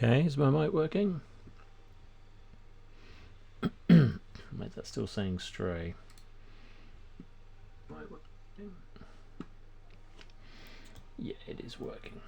Okay, is my mic working? Wait, that's still saying stray. Mic working? Yeah, it is working.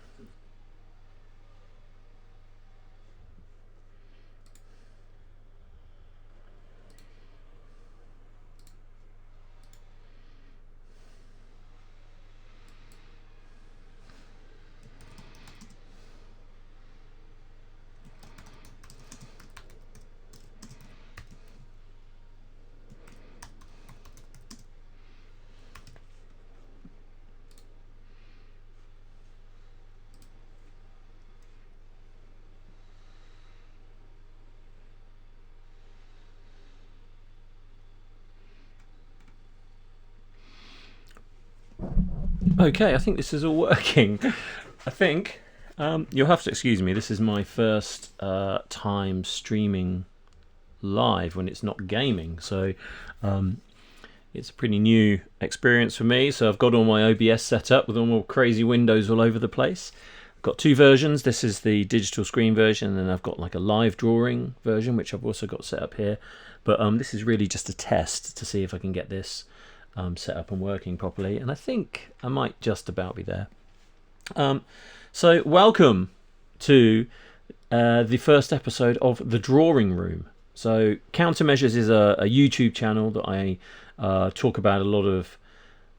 Okay, I think this is all working. I think you'll have to excuse me. This is my first time streaming live when it's not gaming, so it's a pretty new experience for me. So I've got all my OBS set up with all my crazy windows all over the place. I've got two versions. This is the digital screen version, and then I've got like a live drawing version, which I've also got set up here. But this is really just a test to see if I can get this set up and working properly, and I think I might just about be there. So welcome to the first episode of The Drawing Room. So Countermeasures is a YouTube channel that I talk about a lot of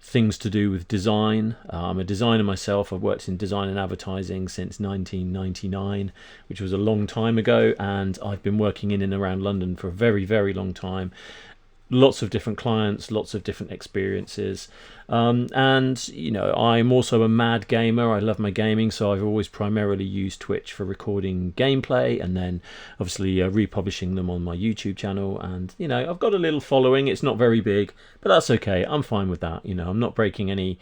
things to do with design. I'm a designer myself. I've worked in design and advertising since 1999, which was a long time ago, and I've been working in and around London for a very, very long time. Lots of different clients, lots of different experiences, and you know, I'm also a mad gamer. I love my gaming, so I've always primarily used Twitch for recording gameplay and then obviously republishing them on my YouTube channel. And you know, I've got a little following. It's not very big, but that's okay. I'm fine with that. You know, I'm not breaking any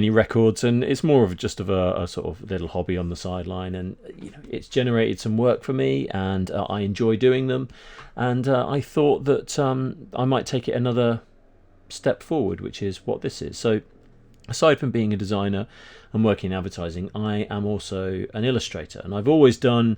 records, and it's more of just of a sort of little hobby on the sideline, and you know, it's generated some work for me, and I enjoy doing them, and I thought that I might take it another step forward, which is what this is. So aside from being a designer and working in advertising, I am also an illustrator, and I've always done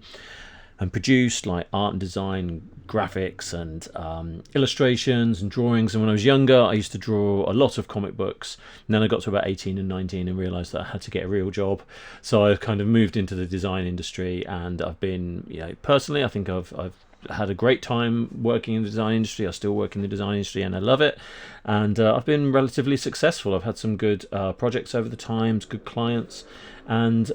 and produced like art and design, graphics, and illustrations and drawings. And when I was younger, I used to draw a lot of comic books. And then I got to about 18 and 19 and realised that I had to get a real job. So I kind of moved into the design industry, and I've been, you know, personally, I think I've had a great time working in the design industry. I still work in the design industry, and I love it. And I've been relatively successful. I've had some good projects over the times, good clients, and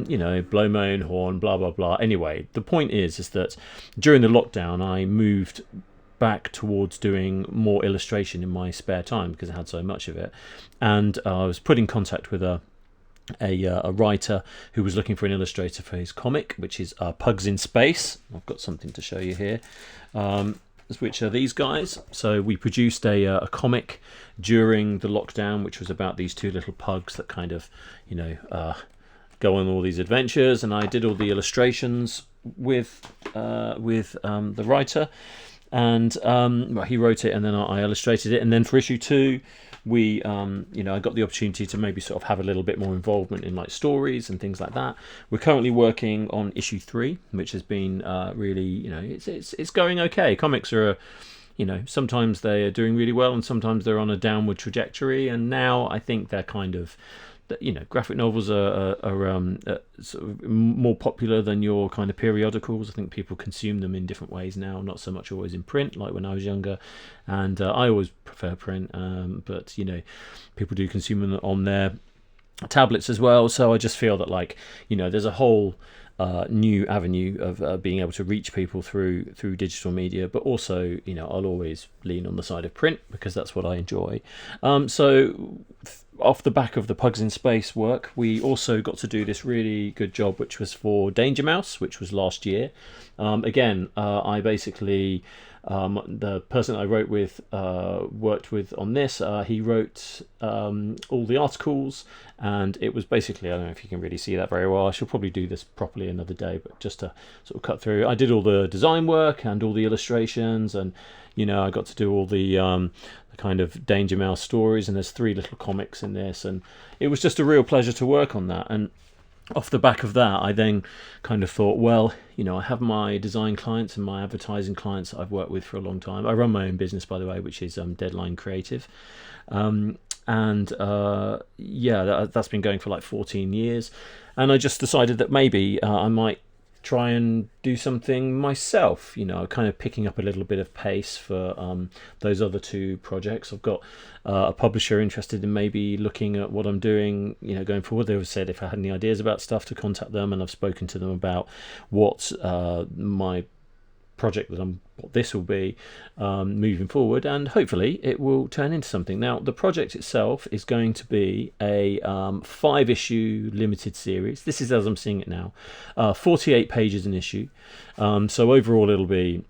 you know, blow my own horn, blah blah blah. Anyway, the point is that during the lockdown, I moved back towards doing more illustration in my spare time because I had so much of it, and I was put in contact with a writer who was looking for an illustrator for his comic, which is Pugs in Space. I've got something to show you here, which are these guys. So we produced a comic during the lockdown, which was about these two little pugs that kind of, you know, go on all these adventures, and I did all the illustrations with the writer, and well, he wrote it, and then I illustrated it, and then for issue 2 we you know, I got the opportunity to maybe sort of have a little bit more involvement in like stories and things like that. We're currently working on issue 3, which has been really, you know, it's going okay. Comics are, you know, sometimes they are doing really well and sometimes they're on a downward trajectory, and now I think they're kind of, you know, graphic novels are sort of more popular than your kind of periodicals. I think people consume them in different ways now, not so much always in print like when I was younger, and I always prefer print, but you know, people do consume them on their tablets as well. So I just feel that, like, you know, there's a whole new avenue of being able to reach people through digital media, but also, you know, I'll always lean on the side of print because that's what I enjoy. So off the back of the Pugs in Space work, we also got to do this really good job, which was for Danger Mouse, which was last year. Again, I basically, the person I wrote with, worked with on this, he wrote all the articles, and it was basically, I don't know if you can really see that very well. I should probably do this properly another day, but just to sort of cut through, I did all the design work and all the illustrations, and you know, I got to do all the kind of Danger Mouse stories, and there's 3 little comics in this, and it was just a real pleasure to work on that. And off the back of that, I then kind of thought, well, I have my design clients and my advertising clients that I've worked with for a long time. I run my own business, by the way, which is Deadline Creative. And that's been going for like 14 years. And I just decided that maybe I might try and do something myself, kind of picking up a little bit of pace for those other two projects. I've got a publisher interested in maybe looking at what I'm doing, going forward. They have said if I had any ideas about stuff to contact them, and I've spoken to them about what my project what this will be moving forward, and hopefully it will turn into something. Now, the project itself is going to be a 5-issue limited series. This is as I'm seeing it now, 48 pages an issue. So overall it'll be,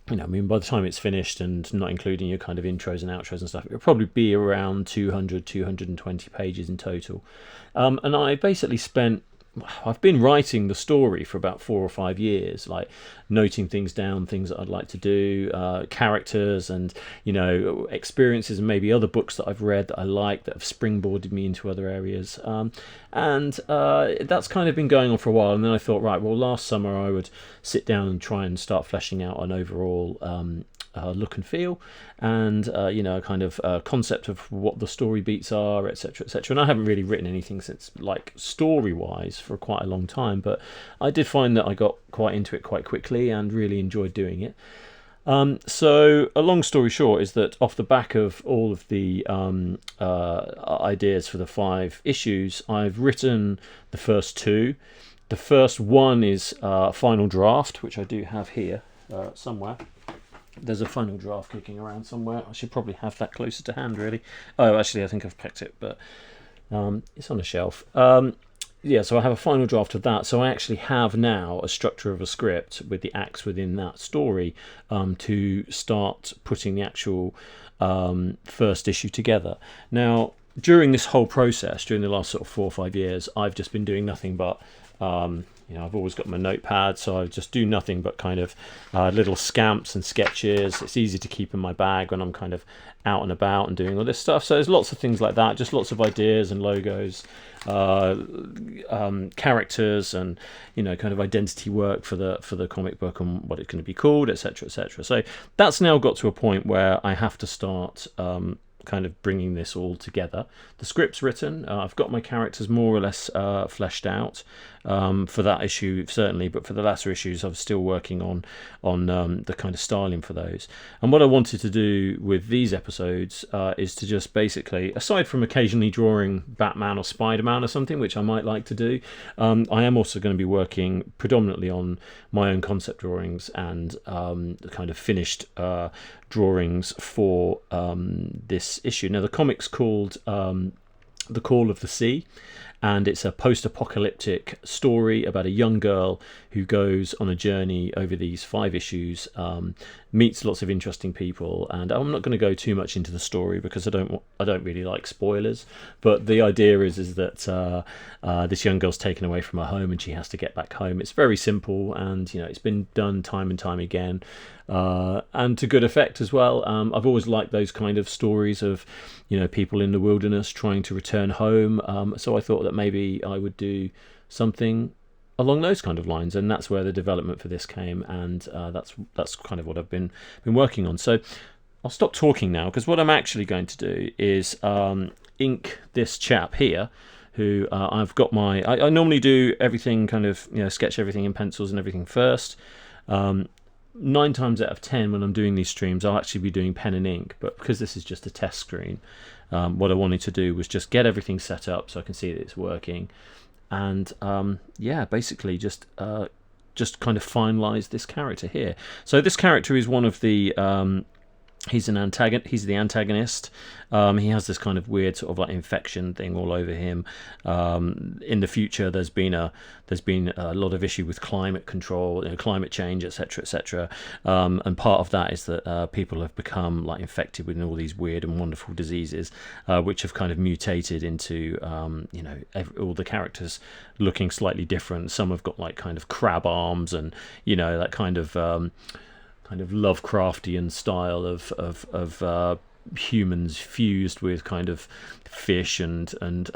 by the time it's finished, and not including your kind of intros and outros and stuff, it'll probably be around 220 pages in total. And I basically I've been writing the story for about 4 or 5 years, like noting things down, things that I'd like to do, characters and, experiences, and maybe other books that I've read that I like that have springboarded me into other areas. And that's kind of been going on for a while. And then I thought, right, well, last summer I would sit down and try and start fleshing out an overall look and feel, and a kind of concept of what the story beats are, etc., etc. And I haven't really written anything since, like, story-wise for quite a long time, but I did find that I got quite into it quite quickly and really enjoyed doing it. So a long story short is that off the back of all of the ideas for the 5 issues, I've written the first 2. The first one is final draft, which I do have here somewhere. There's a final draft kicking around somewhere. I should probably have that closer to hand, really. Oh, actually, I think I've packed it, but it's on a shelf. So I have a final draft of that. So I actually have now a structure of a script with the acts within that story to start putting the actual first issue together. Now, during this whole process, during the last sort of 4 or 5 years, I've just been doing nothing but I've always got my notepad, so I just do nothing but kind of little scamps and sketches. It's easy to keep in my bag when I'm kind of out and about and doing all this stuff. So there's lots of things like that, just lots of ideas and logos, characters, and kind of identity work for the comic book and what it's going to be called, etc., etc. So that's now got to a point where I have to start kind of bringing this all together. The script's written. I've got my characters more or less fleshed out for that issue, certainly, but for the latter issues I'm still working on the kind of styling for those. And what I wanted to do with these episodes is to just basically, aside from occasionally drawing Batman or Spider-Man or something, which I might like to do, I am also going to be working predominantly on my own concept drawings and the kind of finished drawings for this issue. Now, the comic's called The Call of the Sea, and it's a post-apocalyptic story about a young girl who goes on a journey over these 5 issues, meets lots of interesting people. And I'm not going to go too much into the story because I don't really like spoilers, but the idea is that this young girl's taken away from her home and she has to get back home. It's very simple, and it's been done time and time again, and to good effect as well. I've always liked those kind of stories of people in the wilderness trying to return home, so I thought that maybe I would do something along those kind of lines, and that's where the development for this came, and that's kind of what I've been working on. So I'll stop talking now, because what I'm actually going to do is ink this chap here, who I've got I normally do everything kind of, sketch everything in pencils and everything first. 9 times out of 10 when I'm doing these streams, I'll actually be doing pen and ink, but because this is just a test screen, what I wanted to do was just get everything set up so I can see that it's working, and basically just kind of finalize this character here. So this character is one of the he's the antagonist. He has this kind of weird sort of like infection thing all over him. In the future, there's been a lot of issue with climate control, climate change, etc., etc. And part of that is that people have become like infected with all these weird and wonderful diseases, which have kind of mutated into all the characters looking slightly different. Some have got like kind of crab arms and that kind of Lovecraftian style of humans fused with kind of fish and and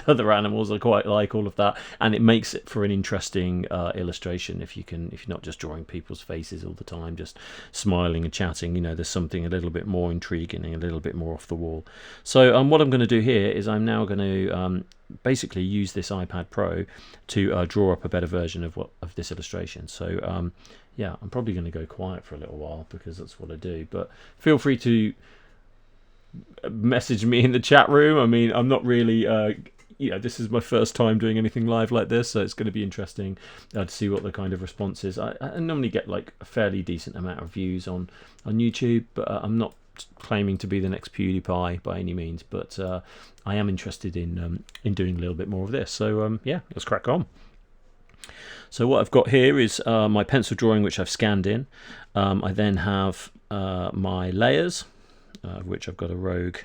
other animals. I quite like all of that, and it makes it for an interesting illustration if you're not just drawing people's faces all the time, just smiling and chatting. There's something a little bit more intriguing and a little bit more off the wall. So what I'm going to do here is I'm now going to basically use this iPad Pro to draw up a better version of this illustration. So yeah, I'm probably going to go quiet for a little while because that's what I do, but feel free to message me in the chat room. I mean, I'm not really this is my first time doing anything live like this, so it's going to be interesting to see what the kind of response is. I normally get like a fairly decent amount of views on YouTube, but I'm not claiming to be the next PewDiePie by any means, but I am interested in doing a little bit more of this. So yeah, let's crack on. So what I've got here is my pencil drawing, which I've scanned in. I then have my layers, which I've got a rogue.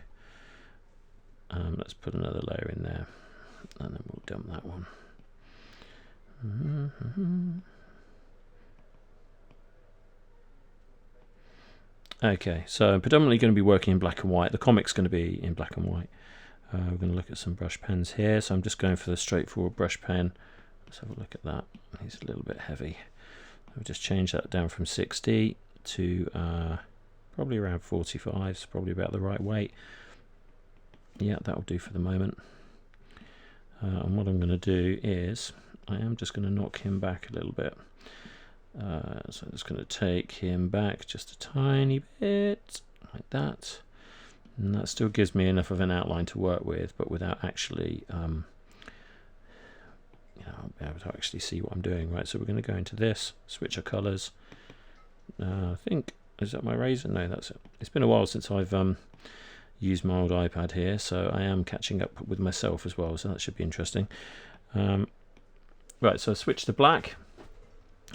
Let's put another layer in there, and then we'll dump that one. Okay, so I'm predominantly going to be working in black and white. The comic's going to be in black and white. We're going to look at some brush pens here. So I'm just going for the straightforward brush pen. Let's have a look at that. He's a little bit heavy. I'll just change that down from 60 to probably around 45. It's probably about the right weight. Yeah, that'll do for the moment. And what I'm going to do is I am just going to knock him back a little bit. So I'm just going to take him back just a tiny bit, like that. And that still gives me enough of an outline to work with, but without actually, I'll be able to actually see what I'm doing. Right, so we're going to go into this, switch our colours. I think, is that my razor? No, that's it. It's been a while since I've used my old iPad here, so I am catching up with myself as well, so that should be interesting. Right, so I switched to black.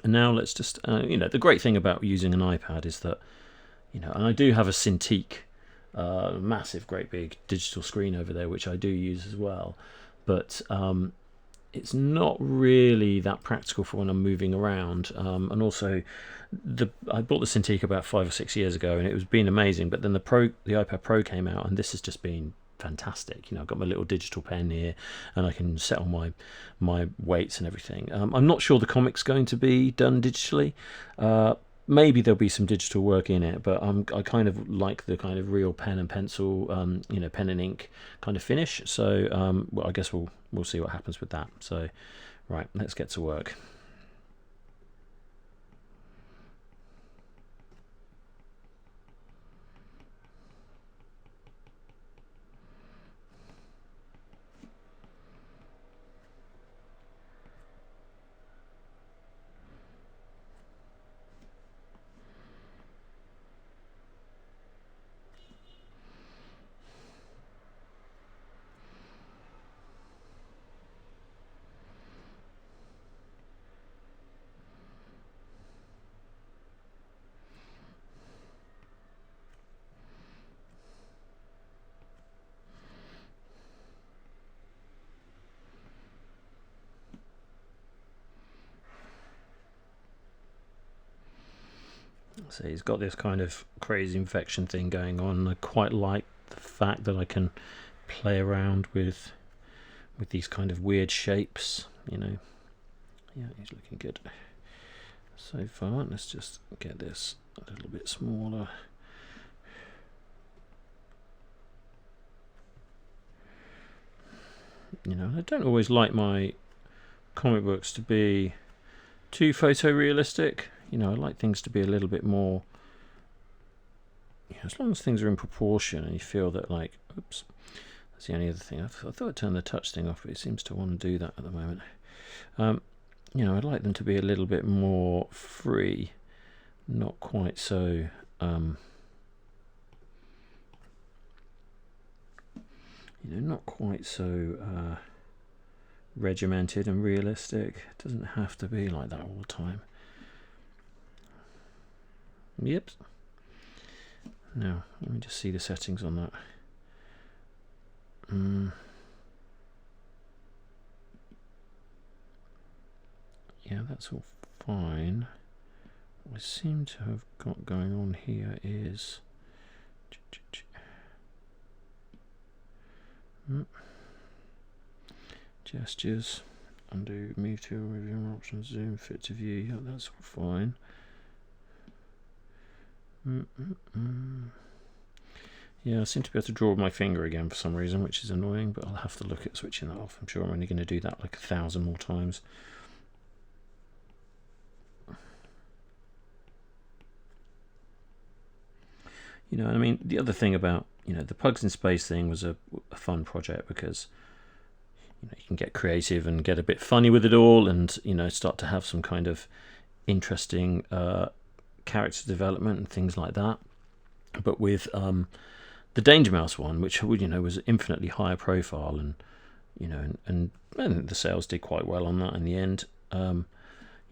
And now let's just, the great thing about using an iPad is that, and I do have a Cintiq, massive, great big digital screen over there, which I do use as well. But it's not really that practical for when I'm moving around. And also, I bought the Cintiq about 5 or 6 years ago, and it was been amazing. But then the iPad Pro came out, and this has just been fantastic. I've got my little digital pen here, and I can set on my weights and everything. I'm not sure the comic's going to be done digitally. Maybe there'll be some digital work in it, but I kind of like the kind of real pen and pencil, pen and ink kind of finish. So well, I guess we'll see what happens with that. So right, let's get to work. So he's got this kind of crazy infection thing going on. I quite like the fact that I can play around with these kind of weird shapes, Yeah, he's looking good so far. Let's just get this a little bit smaller. I don't always like my comic books to be too photorealistic. I like things to be a little bit more, as long as things are in proportion and you feel that, like, oops, that's the only other thing. I thought I'd turn the touch thing off, but it seems to want to do that at the moment. I'd like them to be a little bit more free, not quite so, not quite so regimented and realistic. It doesn't have to be like that all the time. Yep. Now, let me just see the settings on that. Yeah, that's all fine. What I seem to have got going on here is Gestures, undo, move to review options, zoom, fit to view. Yeah, that's all fine. Yeah, I seem to be able to draw with my finger again for some reason, which is annoying, but I'll have to look at switching that off. I'm sure I'm only going to do that like 1,000 more times. You know, I mean, the other thing about, you know, the Pugs in Space thing was a fun project because, you know, you can get creative and get a bit funny with it all, and, you know, start to have some kind of interesting character development and things like that. But with the Danger Mouse one, which, you know, was infinitely higher profile, and, you know, and I think the sales did quite well on that in the end. You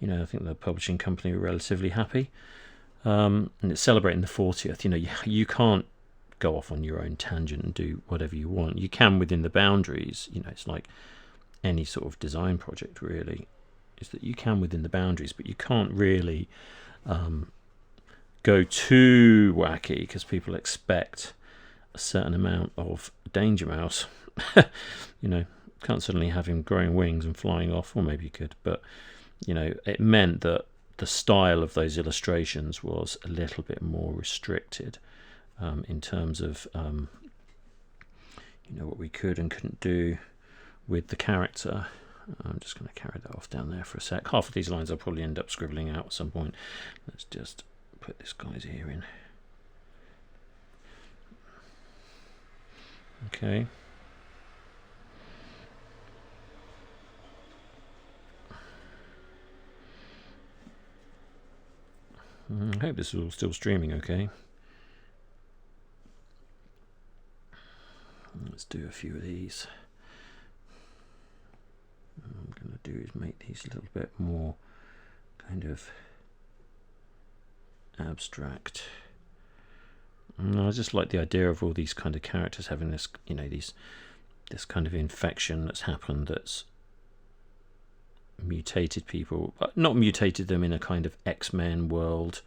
know, I think the publishing company were relatively happy. And it's celebrating the 40th. You know, you can't go off on your own tangent and do whatever you want. You can within the boundaries. You know, it's like any sort of design project, really, is that you can within the boundaries, but you can't really go too wacky because people expect a certain amount of Danger Mouse. You know, can't suddenly have him growing wings and flying off, or maybe you could, but, you know, it meant that the style of those illustrations was a little bit more restricted in terms of you know, what we could and couldn't do with the character. I'm just going to carry that off down there for a sec. Half of these lines I'll probably end up scribbling out at some point. Let's just put this guy's ear in. Okay. I hope this is all still streaming okay. Let's do a few of these. What I'm going to do is make these a little bit more kind of abstract. And I just like the idea of all these kind of characters having this, you know, this kind of infection that's happened that's mutated people, but not mutated them in a kind of X-Men world,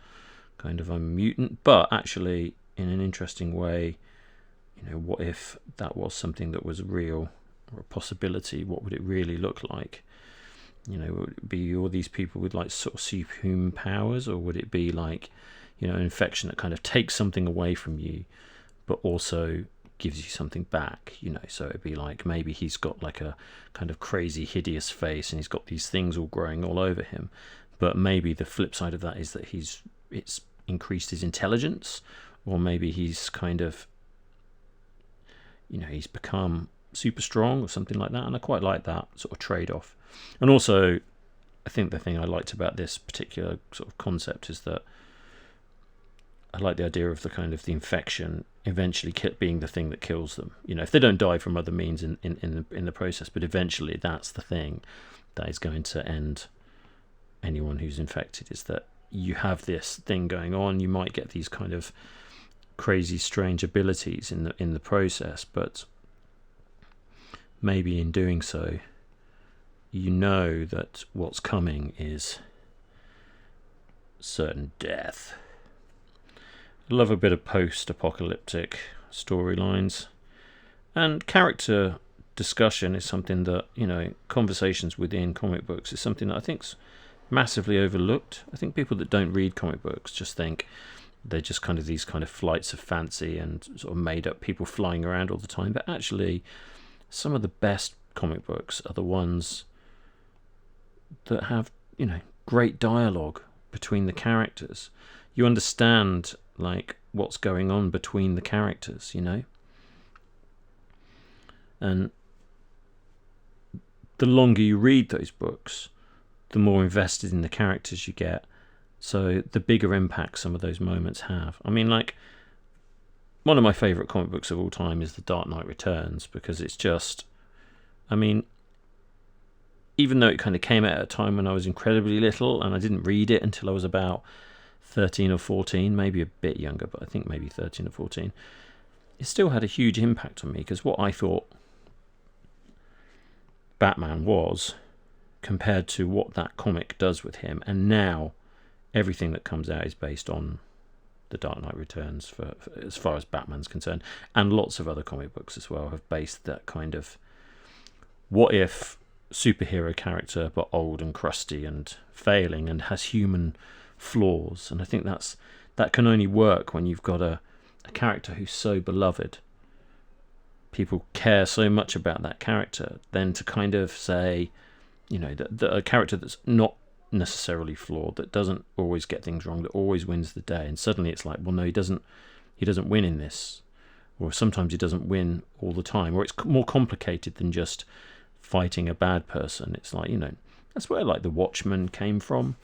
kind of I'm a mutant, but actually in an interesting way. You know, what if that was something that was real or a possibility? What would it really look like? You know, would it be all these people with like sort of superhuman powers, or would it be like, you know, an infection that kind of takes something away from you but also gives you something back? You know, so it'd be like maybe he's got like a kind of crazy hideous face and he's got these things all growing all over him, but maybe the flip side of that is that it's increased his intelligence, or maybe he's kind of, you know, he's become super strong or something like that. And I quite like that sort of trade-off. And also I think the thing I liked about this particular sort of concept is that I like the idea of the kind of the infection eventually being the thing that kills them. You know, if they don't die from other means in the process, but eventually that's the thing that is going to end anyone who's infected, is that you have this thing going on. You might get these kind of crazy strange abilities in the process, but maybe in doing so you know that what's coming is certain death. I love a bit of post-apocalyptic storylines, and character discussion is something that, you know, conversations within comic books is something that I think's massively overlooked. I think people that don't read comic books just think they're just kind of these kind of flights of fancy and sort of made up people flying around all the time, but actually some of the best comic books are the ones that have, you know, great dialogue between the characters. You understand like what's going on between the characters, you know, and the longer you read those books, the more invested in the characters you get, so the bigger impact some of those moments have. I mean, like, one of my favourite comic books of all time is The Dark Knight Returns, because it's just, I mean, even though it kind of came out at a time when I was incredibly little and I didn't read it until I was about 13 or 14, maybe a bit younger, but I think maybe 13 or 14, it still had a huge impact on me, because what I thought Batman was compared to what that comic does with him, and now everything that comes out is based on The Dark Knight Returns, for as far as Batman's concerned, and lots of other comic books as well have based that kind of what if superhero character, but old and crusty and failing and has human flaws. And I think that can only work when you've got a character who's so beloved. People care so much about that character, then to kind of say, that a character that's not necessarily flawed, that doesn't always get things wrong, that always wins the day, and suddenly it's like, well, no, he doesn't win in this, or sometimes he doesn't win all the time, or it's more complicated than just fighting a bad person. It's like, that's where like the Watchmen came from.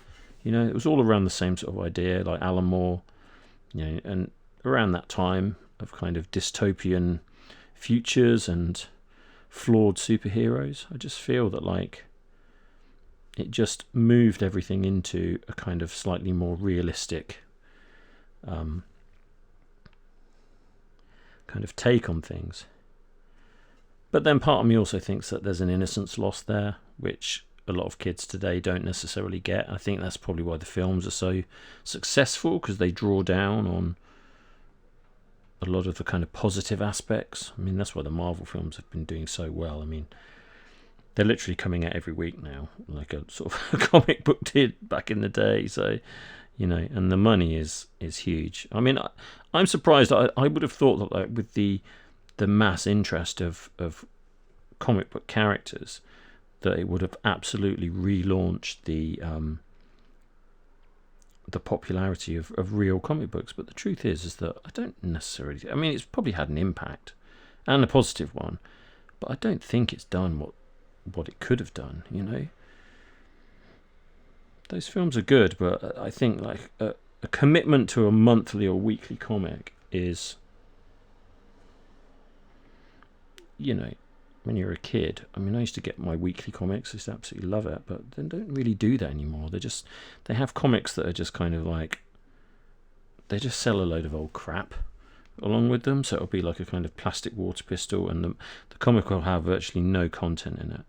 It was all around the same sort of idea, like Alan Moore, and around that time of kind of dystopian futures and flawed superheroes. I just feel that like it just moved everything into a kind of slightly more realistic kind of take on things. But then part of me also thinks that there's an innocence lost there, which a lot of kids today don't necessarily get. I think that's probably why the films are so successful, because they draw down on a lot of the kind of positive aspects. I mean, that's why the Marvel films have been doing so well. I mean, they're literally coming out every week now, like a sort of a comic book did back in the day. So, and the money is huge. I mean, I'm surprised. I would have thought that like with the mass interest of comic book characters, that it would have absolutely relaunched the popularity of real comic books. But the truth is that I don't necessarily. I mean, it's probably had an impact, and a positive one, but I don't think it's done what it could have done. Those films are good, but I think like a commitment to a monthly or weekly comic is, when you're a kid. I mean, I used to get my weekly comics. I used to absolutely love it, but they don't really do that anymore. They have comics that are just kind of like, they just sell a load of old crap along with them. So it'll be like a kind of plastic water pistol, and the comic will have virtually no content in it.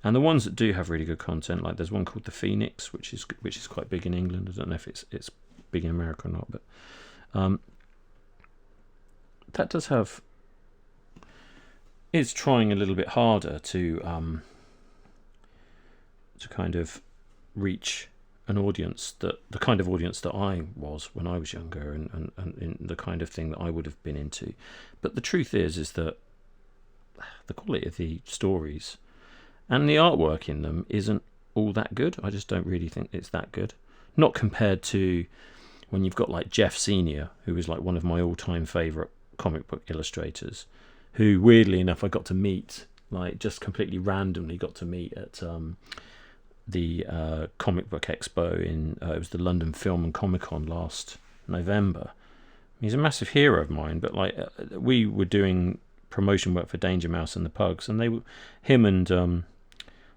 And the ones that do have really good content, like there's one called The Phoenix, which is quite big in England. I don't know if it's big in America or not, but that does have. It's trying a little bit harder to kind of reach an audience, that the kind of audience that I was when I was younger, and in the kind of thing that I would have been into. But the truth is that the quality of the stories and the artwork in them isn't all that good. I just don't really think it's that good. Not compared to when you've got like Jeff Senior, who is like one of my all-time favourite comic book illustrators, who weirdly enough I got to meet, like just completely randomly got to meet at the comic book expo in it was the London Film and Comic Con last November. He's a massive hero of mine, but like we were doing promotion work for Danger Mouse and the Pugs, and him and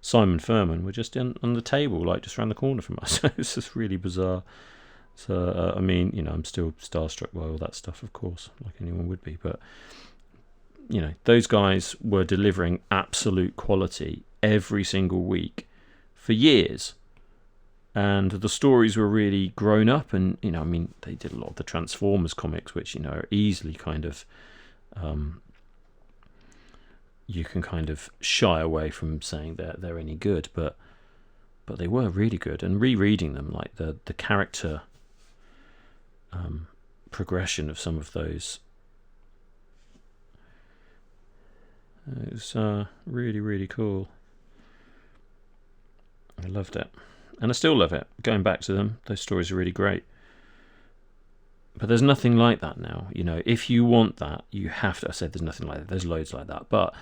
Simon Furman were just on the table, like just around the corner from us. It's just really bizarre. So I mean, I'm still starstruck by all that stuff, of course, like anyone would be, but those guys were delivering absolute quality every single week for years, and the stories were really grown up. And I mean, they did a lot of the Transformers comics, which are easily kind of you can kind of shy away from saying they're any good, but they were really good. And rereading them, like the character progression of some of those, it was really, really cool. I loved it, and I still love it. Going back to them, those stories are really great. But there's nothing like that now. If you want that, you have to. I said there's nothing like that. There's loads like that, but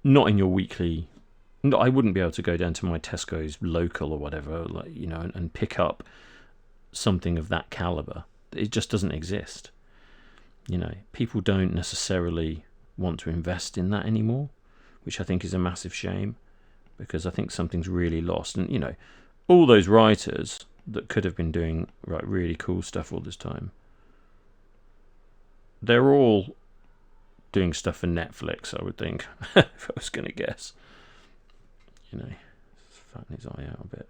not in your weekly. No, I wouldn't be able to go down to my Tesco's local or whatever, like and pick up something of that caliber. It just doesn't exist. People don't necessarily want to invest in that anymore, which I think is a massive shame, because I think something's really lost. And all those writers that could have been doing really cool stuff all this time, they're all doing stuff for Netflix, I would think, if I was going to guess. Fatten his eye out a bit.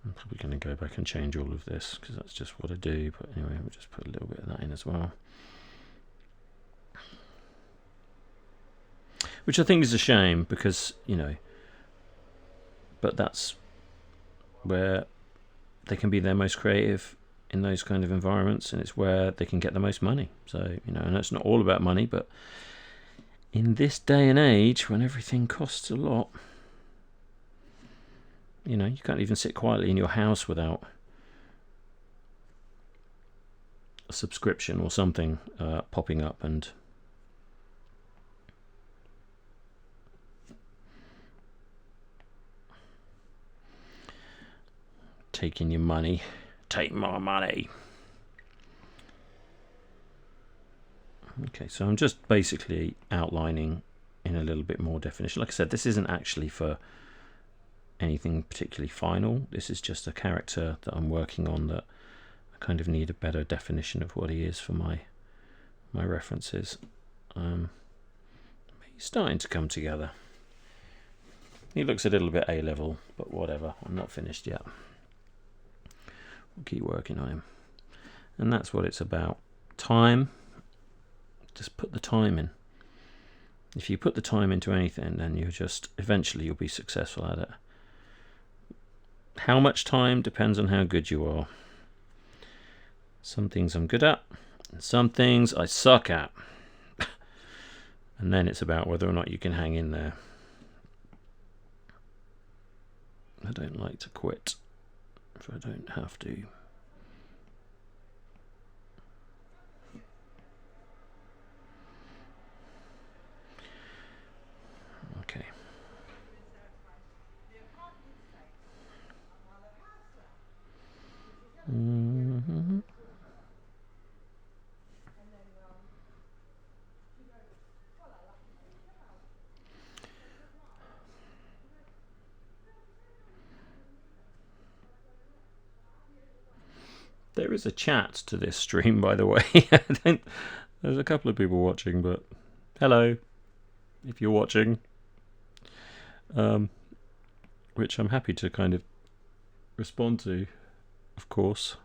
I'm probably going to go back and change all of this because that's just what I do. But anyway, we'll just put a little bit of that in as well. Which I think is a shame because, you know, but that's where they can be their most creative in those kind of environments, and it's where they can get the most money. So, you know, and it's not all about money, but in this day and age when everything costs a lot, you know, you can't even sit quietly in your house without a subscription or something popping up and taking your money. Take my money. Okay, so I'm just basically outlining in a little bit more definition. Like I said, this isn't actually for anything particularly final. This is just a character that I'm working on that I kind of need a better definition of what he is for my references. He's starting to come together. He looks a little bit A-level, but whatever. I'm not finished yet. We'll keep working on him. And that's what it's about. Time. Just put the time in. If you put the time into anything, then you just eventually you'll be successful at it. How much time depends on how good you are. Some things I'm good at, and some things I suck at. And then it's about whether or not you can hang in there. I don't like to quit if I don't have to. Okay. Mm-hmm. There is a chat to this stream, by the way. There's a couple of people watching, but hello, if you're watching. Which I'm happy to kind of respond to, of course.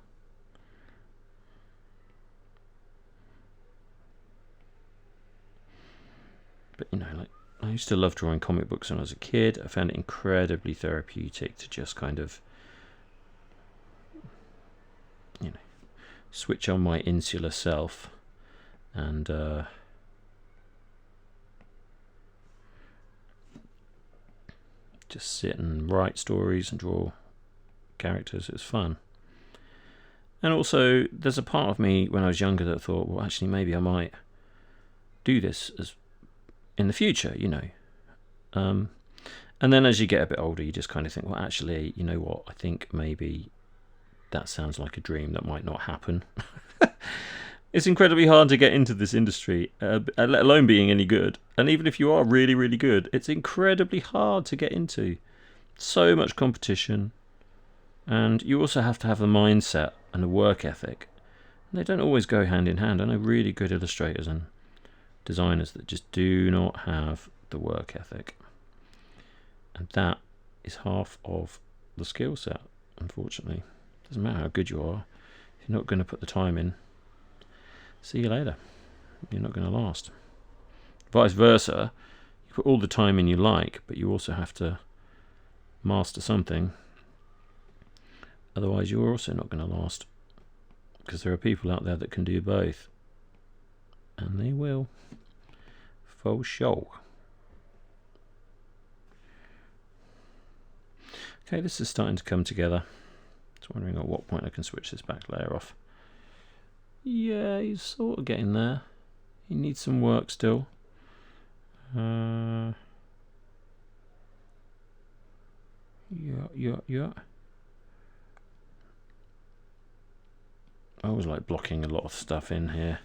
But, you know, like, I used to love drawing comic books when I was a kid. I found it incredibly therapeutic to just kind of, you know, switch on my insular self and just sit and write stories and draw characters. It was fun. And also, there's a part of me when I was younger that thought, well, actually, maybe I might do this as in the future, you know. And then as you get a bit older, you just kind of think, well, actually, you know what? I think maybe that sounds like a dream that might not happen. It's incredibly hard to get into this industry, let alone being any good. And even if you are really, really good, it's incredibly hard to get into. So much competition. And you also have to have a mindset and a work ethic. And they don't always go hand in hand. I know really good illustrators and designers that just do not have the work ethic. And that is half of the skill set, unfortunately. Doesn't matter how good you are. If you're not going to put the time in, see you later. You're not going to last. Vice versa, you put all the time in you like, but you also have to master something. Otherwise, you're also not going to last. Because there are people out there that can do both. And they will. For sure. Okay, this is starting to come together. Just wondering at what point I can switch this back layer off. Yeah, he's sort of getting there. He needs some work still. Yeah. I always like blocking a lot of stuff in here.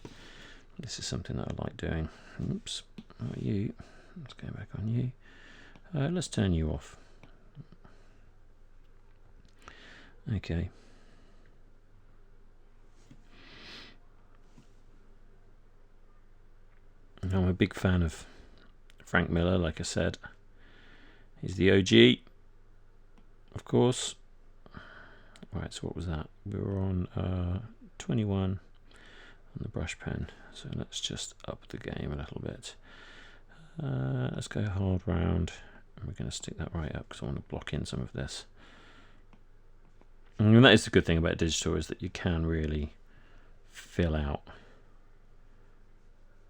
This is something that I like doing. Oops. Oh, you. Let's go back on you. Let's turn you off. Okay. I'm a big fan of Frank Miller, like I said. He's the OG, of course. Right, so what was that? We were on 21 on the brush pen. So let's just up the game a little bit. Let's go hard round. And we're going to stick that right up because I want to block in some of this. And that is the good thing about digital, is that you can really fill out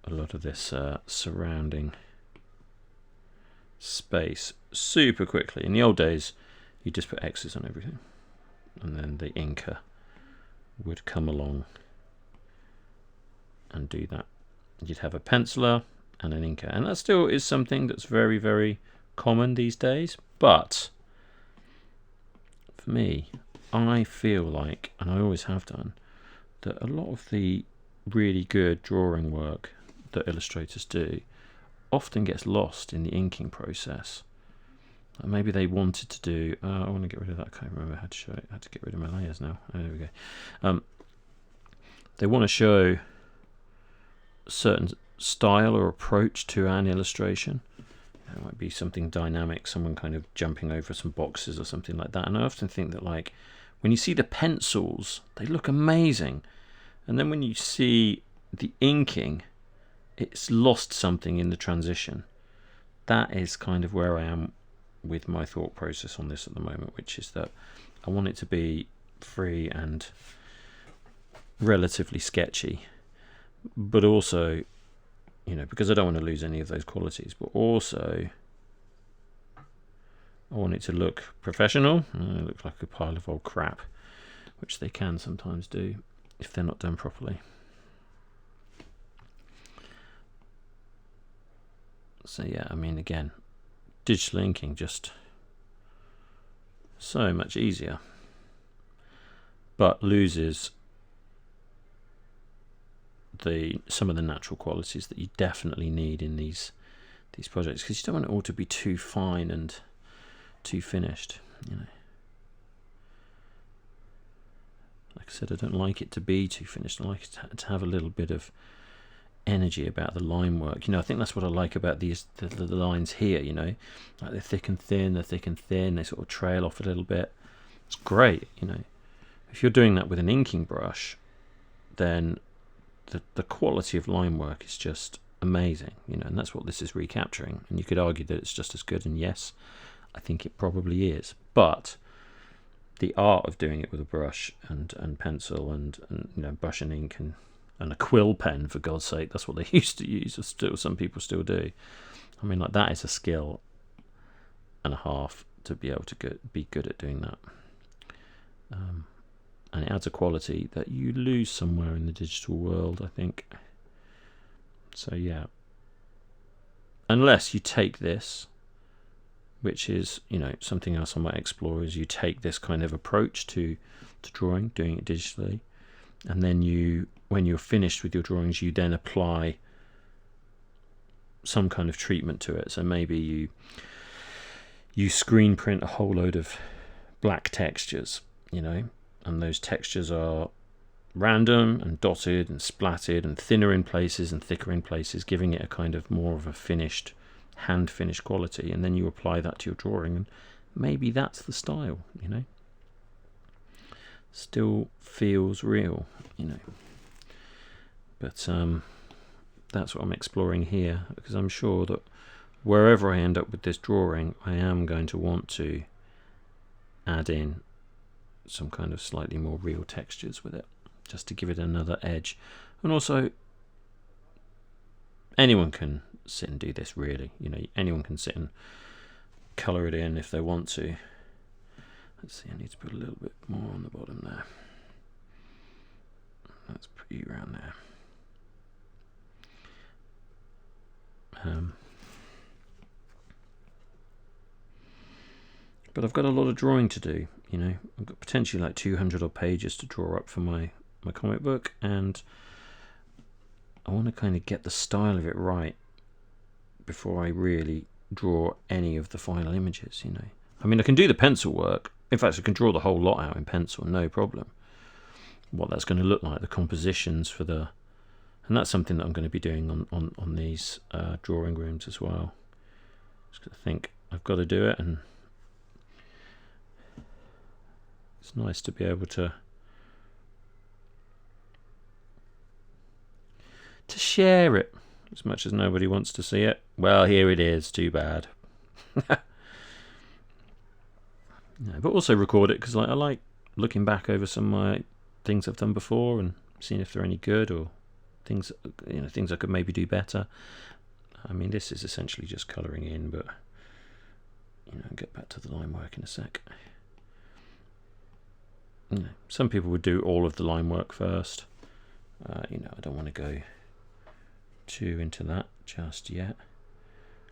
a lot of this surrounding space super quickly. In the old days, you just put X's on everything, and then the inker would come along and do that. You'd have a penciler and an inker, and that still is something that's very, very common these days. But for me, I feel like, and I always have done, that a lot of the really good drawing work that illustrators do often gets lost in the inking process. Maybe they wanted to do, I want to get rid of that, I can't remember how to show it, I had to get rid of my layers now. Oh, there we go. They want to show a certain style or approach to an illustration. It might be something dynamic, someone kind of jumping over some boxes or something like that. And I often think that, like, when you see the pencils, they look amazing. And then when you see the inking, it's lost something in the transition. That is kind of where I am with my thought process on this at the moment, which is that I want it to be free and relatively sketchy, but also, you know, because I don't want to lose any of those qualities, but also I want it to look professional. It looks like a pile of old crap, which they can sometimes do if they're not done properly. So yeah, I mean, again, digital inking just so much easier, but loses some of the natural qualities that you definitely need in these projects, because you don't want it all to be too fine and too finished, you know. Like I said, I don't like it to be too finished. I like it to have a little bit of energy about the line work. You know, I think that's what I like about the lines here, you know, like they're thick and thin, they sort of trail off a little bit. It's great, you know. If you're doing that with an inking brush, then the quality of line work is just amazing, you know, and that's what this is recapturing. And you could argue that it's just as good, and yes, I think it probably is. But the art of doing it with a brush and pencil and you know, brush and ink and a quill pen, for God's sake, that's what they used to use, or still some people still do. I mean, like, that is a skill and a half to be able to be good at doing that. And it adds a quality that you lose somewhere in the digital world, I think. So yeah, unless you take this, which is, you know, something else I might explore, is you take this kind of approach to drawing, doing it digitally, and then you, when you're finished with your drawings, you then apply some kind of treatment to it. So maybe you screen print a whole load of black textures, you know, and those textures are random and dotted and splatted and thinner in places and thicker in places, giving it a kind of more of a finished, hand finished quality. And then you apply that to your drawing, and maybe that's the style, you know. Still feels real, you know. But that's what I'm exploring here, because I'm sure that wherever I end up with this drawing, I am going to want to add in some kind of slightly more real textures with it, just to give it another edge. And also, anyone can sit and do this, really, you know. Anyone can sit and colour it in if they want to. Let's see, I need to put a little bit more on the bottom there. Let's put you around there. But I've got a lot of drawing to do, you know. I've got potentially like 200 odd pages to draw up for my comic book, and I want to kind of get the style of it right before I really draw any of the final images, you know. I mean, I can do the pencil work. In fact, I can draw the whole lot out in pencil, no problem. What that's going to look like, the compositions for the... And that's something that I'm going to be doing on these drawing rooms as well. Just 'cause I think I've got to do it, and It's nice to be able to share it, as much as nobody wants to see it. Well, here it is. Too bad. Yeah, but also record it because I like looking back over some of my things I've done before and seeing if they're any good or things I could maybe do better. I mean, this is essentially just colouring in, but I'll get back to the line work in a sec. Some people would do all of the line work first. I don't want to go too into that just yet,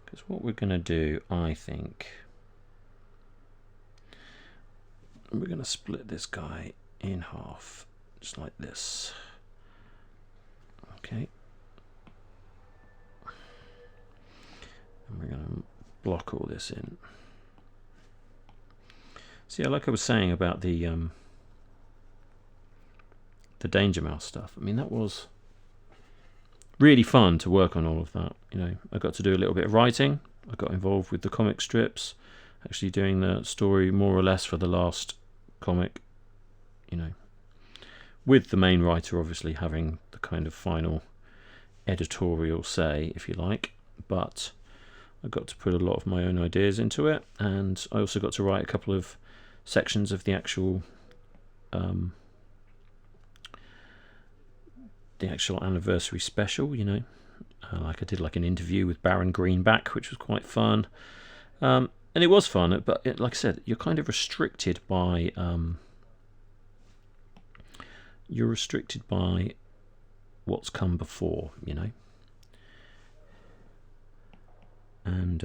because what we're going to do, I think, we're going to split this guy in half, just like this. Okay. And we're going to block all this in. See, like I was saying about the Danger Mouse stuff, I mean, that was really fun to work on all of that. I got to do a little bit of writing. I got involved with the comic strips, actually doing the story more or less for the last comic, with the main writer obviously having the kind of final editorial say, if you like. But I got to put a lot of my own ideas into it, and I also got to write a couple of sections of the actual anniversary special. Like I did like an interview with Baron Greenback, which was quite fun. And it was fun, but like I said, you're kind of restricted by what's come before, and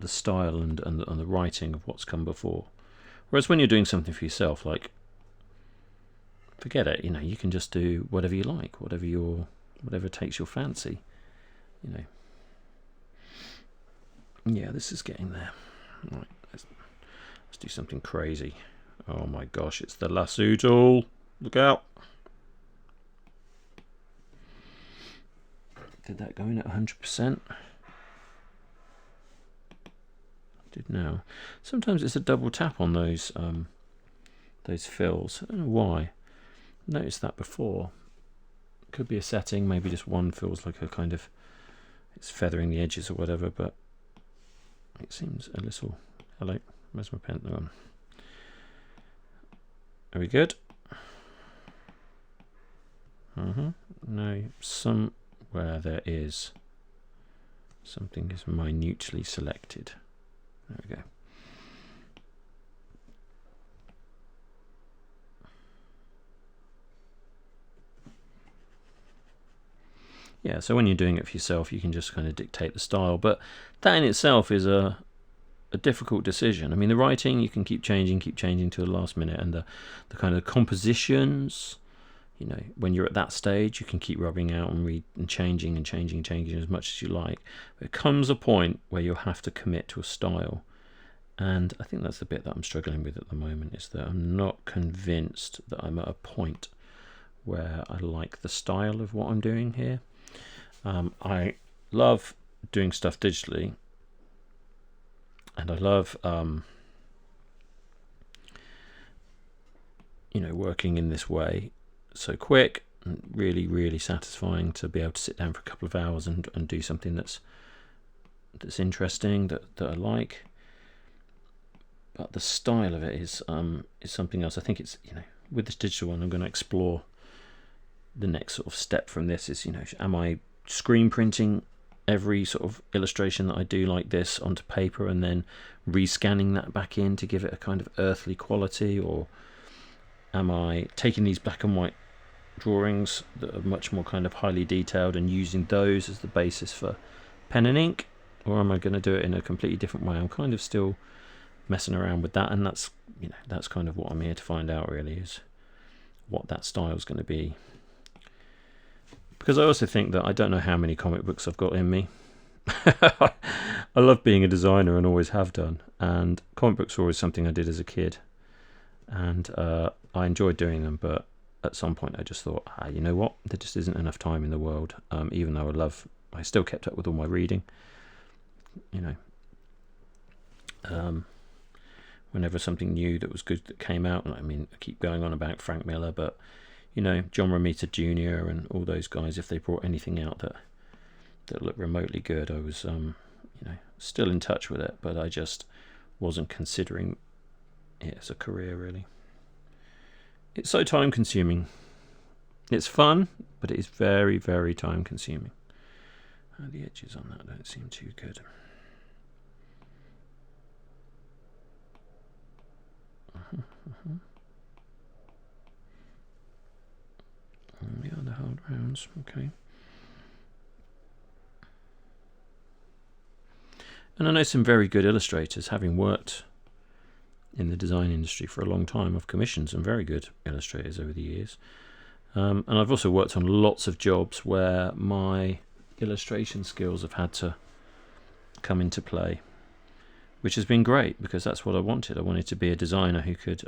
the style and the writing of what's come before. Whereas when you're doing something for yourself, like, forget it, you can just do whatever you like, whatever takes your fancy, Yeah, this is getting there. Right, let's do something crazy. Oh my gosh, it's the lasso tool. Look out. Did that go in at 100%? Did now. Sometimes it's a double tap on those fills. I don't know why. I noticed that before. Could be a setting, maybe just one feels like a kind of, it's feathering the edges or whatever, but it seems a little. Hello, where's my pen? Are we good? No, somewhere there is something is minutely selected. There we go. Yeah, so when you're doing it for yourself, you can just kind of dictate the style, but that in itself is a difficult decision. I mean, the writing, you can keep changing to the last minute, and the kind of compositions, when you're at that stage, you can keep rubbing out and changing as much as you like. But it comes a point where you'll have to commit to a style, and I think that's the bit that I'm struggling with at the moment, is that I'm not convinced that I'm at a point where I like the style of what I'm doing here. I love doing stuff digitally, and I love working in this way, so quick and really satisfying to be able to sit down for a couple of hours and do something that's interesting, that I like. But the style of it is something else. I think it's, with this digital one, I'm going to explore the next sort of step from this is, am I screen printing every sort of illustration that I do like this onto paper and then rescanning that back in to give it a kind of earthly quality, or am I taking these black and white drawings that are much more kind of highly detailed and using those as the basis for pen and ink, or am I going to do it in a completely different way? I'm kind of still messing around with that, and that's kind of what I'm here to find out, really, is what that style is going to be. Because I also think that I don't know how many comic books I've got in me. I love being a designer and always have done, and comic books were always something I did as a kid, and I enjoyed doing them, but at some point I just thought, you know what, there just isn't enough time in the world, even though I still kept up with all my reading, whenever something new that was good that came out. And I mean, I keep going on about Frank Miller, but you know, John Romita Jr. and all those guys, if they brought anything out that looked remotely good, I was you know, still in touch with it, but I just wasn't considering it as a career really. It's so time consuming. It's fun, but it is very, very time consuming. The edges on that don't seem too good. The other hard rounds, okay. And I know some very good illustrators, having worked in the design industry for a long time. I've commissioned some very good illustrators over the years. And I've also worked on lots of jobs where my illustration skills have had to come into play, which has been great because that's what I wanted. I wanted to be a designer who could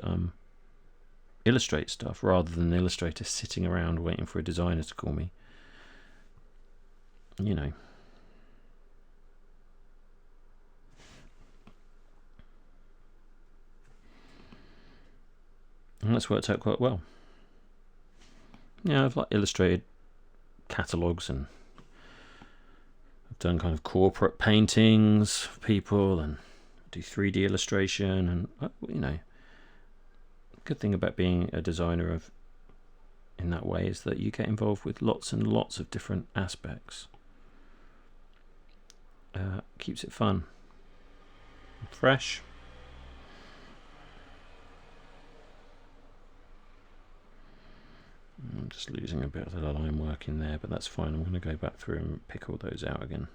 illustrate stuff rather than an illustrator sitting around waiting for a designer to call me. You know. And that's worked out quite well. Yeah, I've like illustrated catalogues and I've done kind of corporate paintings for people and do 3D illustration, and you know, good thing about being a designer in that way is that you get involved with lots and lots of different aspects. Keeps it fun, fresh. I'm just losing a bit of the line work in there, but that's fine. I'm going to go back through and pick all those out again.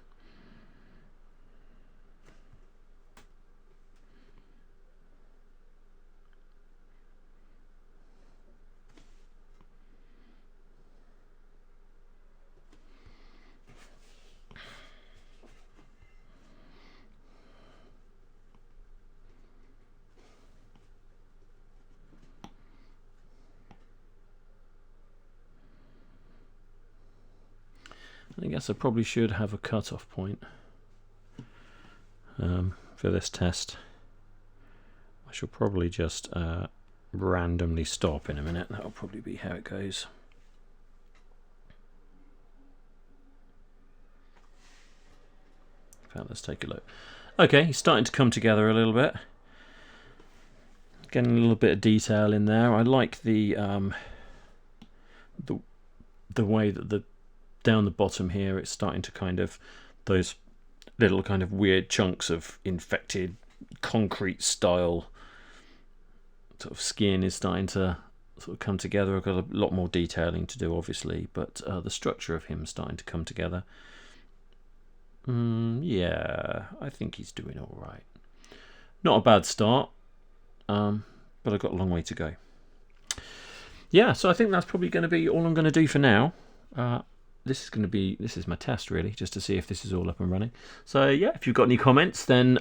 I guess I probably should have a cut-off point for this test. I shall probably just randomly stop in a minute. That'll probably be how it goes. In fact, let's take a look. Okay, he's starting to come together a little bit. Getting a little bit of detail in there. I like the way that the down the bottom here, it's starting to kind of, those little kind of weird chunks of infected concrete style sort of skin is starting to sort of come together. I've got a lot more detailing to do obviously, but the structure of him starting to come together. Yeah, I think he's doing all right. Not a bad start, but I've got a long way to go. Yeah, so I think that's probably going to be all I'm going to do for now. This is my test really, just to see if this is all up and running. So yeah, if you've got any comments, then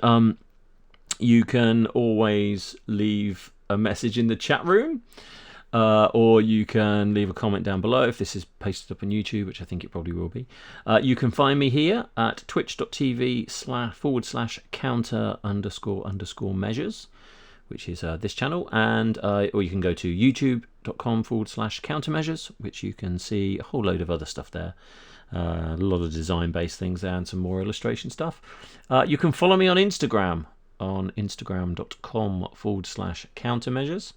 you can always leave a message in the chat room, or you can leave a comment down below if this is posted up on YouTube, which I think it probably will be. You can find me here at twitch.tv/counter__measures, which is this channel, and or you can go to youtube.com/countermeasures, which you can see a whole load of other stuff there. A lot of design based things there and some more illustration stuff. You can follow me on Instagram on instagram.com/countermeasures.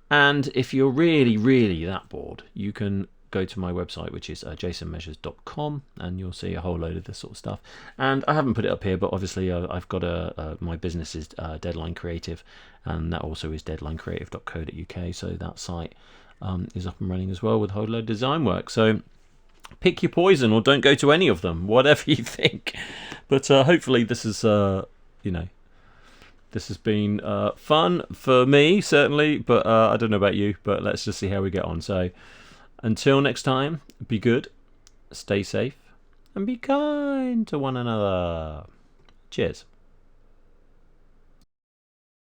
And if you're really that bored, you can go to my website, which is jasonmeasures.com, and you'll see a whole load of this sort of stuff. And I haven't put it up here, but obviously I've got my business is Deadline Creative, and that also is deadlinecreative.co.uk, so that site is up and running as well with a whole load of design work. So pick your poison, or don't go to any of them, whatever you think. But hopefully this is this has been fun for me, certainly, but I don't know about you, but let's just see how we get on. So until next time, be good, stay safe, and be kind to one another. Cheers.